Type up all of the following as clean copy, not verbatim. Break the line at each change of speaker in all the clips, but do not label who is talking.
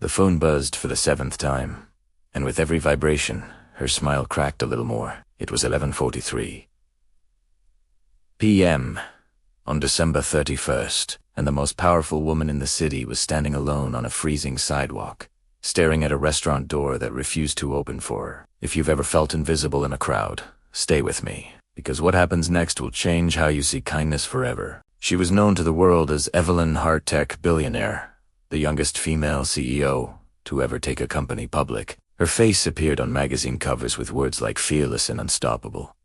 The phone buzzed for the 7th time, and with every vibration, her smile cracked a little more. It was 11:43 p.m. on December 31st, and the most powerful woman in the city was standing alone on a freezing sidewalk, staring at a restaurant door that refused to open for her. If you've ever felt invisible in a crowd, stay with me, because what happens next will change how you see kindness forever. She was known to the world as Evelyn Hardtech Billionaire, the youngest female CEO to ever take a company public. Her face appeared on magazine covers with words like fearless and unstoppable.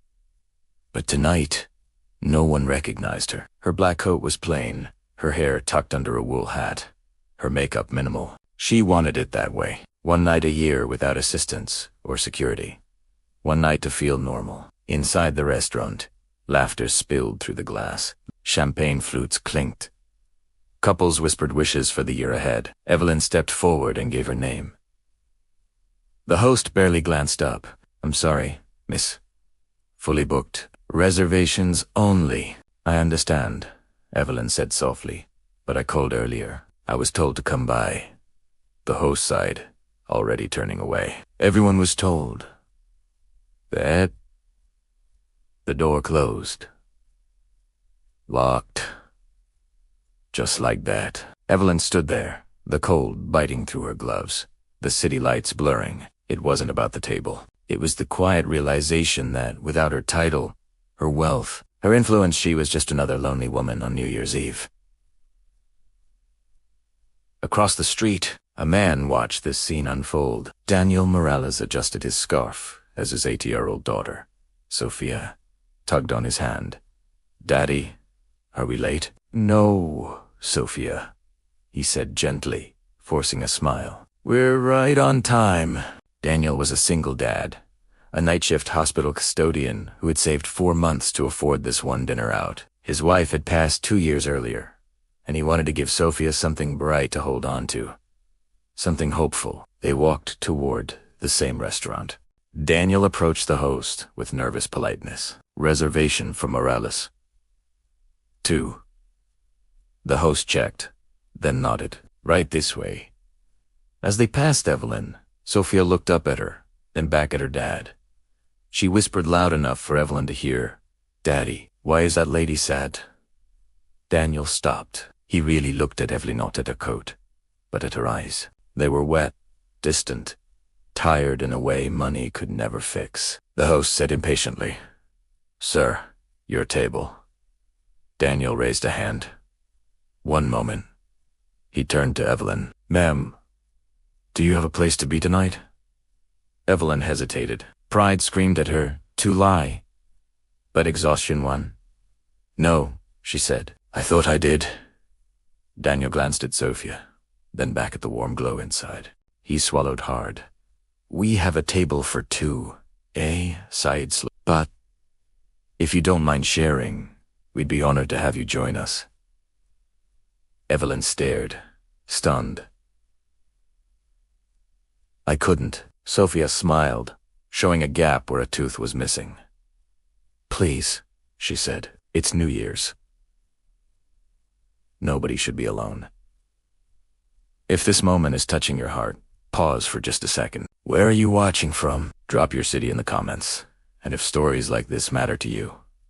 But tonight, no one recognized her. Her black coat was plain, her hair tucked under a wool hat, her makeup minimal. She wanted it that way. One night a year without assistance or security. One night to feel normal. Inside the restaurant, laughter spilled through the glass. Champagne flutes clinked. Couples whispered wishes for the year ahead. Evelyn stepped forward and gave her name. The host barely glanced up. "I'm sorry, miss. Fully booked. Reservations only." "I understand," Evelyn said softly, "but I called earlier. I was told to come by." The host sighed, already turning away. Everyone was told that the door closed. Locked. Just like that. Evelyn stood there, the cold biting through her gloves, the city lights blurring. It wasn't about the table. It was the quiet realization that, without her title, her wealth, her influence, she was just another lonely woman on New Year's Eve. Across the street, a man watched this scene unfold. Daniel Morales adjusted his scarf as his 80-year-old daughter, Sophia, tugged on his hand. "Daddy, are we late?" "No, Sophia," he said gently, forcing a smile. "We're right on time." Daniel was a single dad, a night shift hospital custodian who had saved 4 months to afford this one dinner out. His wife had passed 2 years earlier, and he wanted to give Sophia something bright to hold on to, something hopeful. They walked toward the same restaurant. Daniel approached the host with nervous politeness. "Reservation for Morales." "2." The host checked, then nodded. "Right this way." As they passed Evelyn, Sophia looked up at her, then back at her dad. She whispered loud enough for Evelyn to hear, "Daddy, why is that lady sad?" Daniel stopped. He really looked at Evelyn, not at her coat, but at her eyes. They were wet, distant, tired in a way money could never fix. The host said impatiently, "Sir, your table." Daniel raised a hand. "One moment." He turned to Evelyn. "Ma'am, do you have a place to be tonight?" Evelyn hesitated. Pride screamed at her to lie, but exhaustion won. "No," she said. "I thought I did." Daniel glanced at Sophia, then back at the warm glow inside. He swallowed hard. "We have a table for 2, sighed slowly. "But if you don't mind sharing, we'd be honored to have you join us." Evelyn stared, stunned. "I couldn't." Sophia smiled, showing a gap where a tooth was missing. "Please," she said. "It's New Year's. Nobody should be alone. If this moment is touching your heart, pause for just a second. Where are you watching from? Drop your city in the comments. And if stories like this matter to you,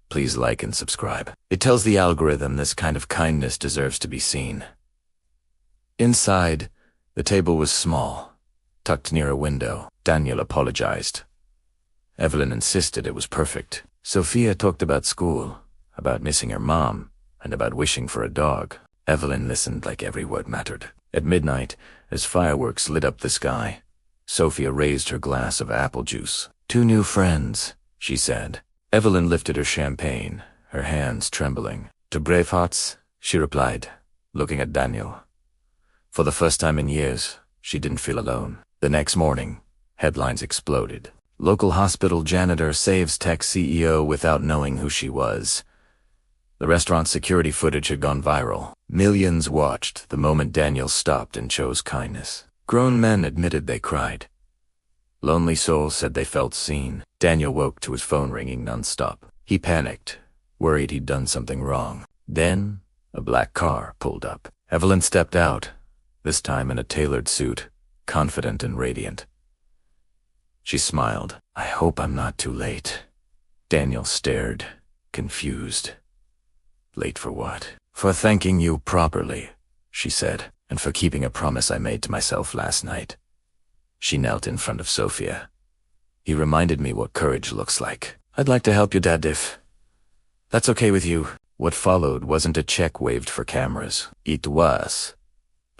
please like and subscribe. It tells the algorithm this kind of kindness deserves to be seen. Inside, the table was small, tucked near a window. Daniel apologized. Evelyn insisted it was perfect. Sophia talked about school, about missing her mom, and about wishing for a dog. Evelyn listened like every word mattered. At midnight, as fireworks lit up the sky, Sophia raised her glass of apple juice. "2 new friends," she said. Evelyn lifted her champagne, her hands trembling. "To brave hearts," she replied, looking at Daniel. For the first time in years, she didn't feel alone. The next morning, headlines exploded. Local hospital janitor saves tech CEO without knowing who she was. The restaurant's security footage had gone viral. Millions watched the moment Daniel stopped and chose kindness. Grown men admitted they cried. Lonely souls said they felt seen. Daniel woke to his phone ringing nonstop. He panicked, worried he'd done something wrong. Then, a black car pulled up. Evelyn stepped out, this time in a tailored suit, confident and radiant. She smiled. "I hope I'm not too late." Daniel stared, confused. "Late for what?" "For thanking you properly," she said, "and for keeping a promise I made to myself last night." She knelt in front of Sophia. "He reminded me what courage looks like. I'd like to help you, Dad, if that's okay with you." What followed wasn't a check waved for cameras. It was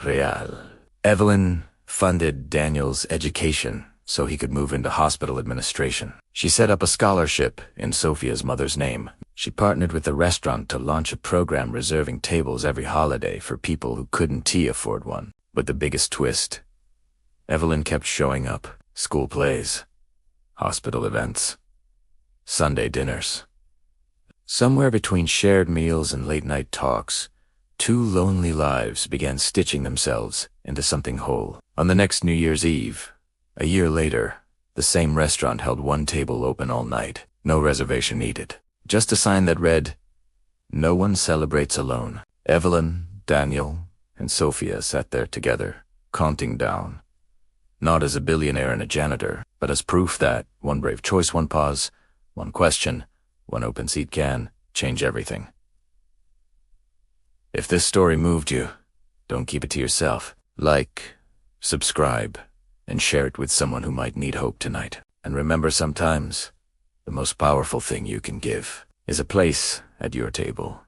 real. Evelyn funded Daniel's education so he could move into hospital administration. She set up a scholarship in Sophia's mother's name. She partnered with the restaurant to launch a program reserving tables every holiday for people who couldn't afford one. But the biggest twist, Evelyn kept showing up. School plays, hospital events, Sunday dinners. Somewhere between shared meals and late-night talks, two lonely lives began stitching themselves into something whole. On the next New Year's Eve, a year later, the same restaurant held one table open all night. No reservation needed. Just a sign that read, "No one celebrates alone." Evelyn, Daniel, and Sophia sat there together, counting down. Not as a billionaire and a janitor, but as proof that one brave choice, one pause, one question, one open seat can change everything. If this story moved you, don't keep it to yourself. Like, subscribe, and share it with someone who might need hope tonight. And remember, sometimes the most powerful thing you can give is a place at your table.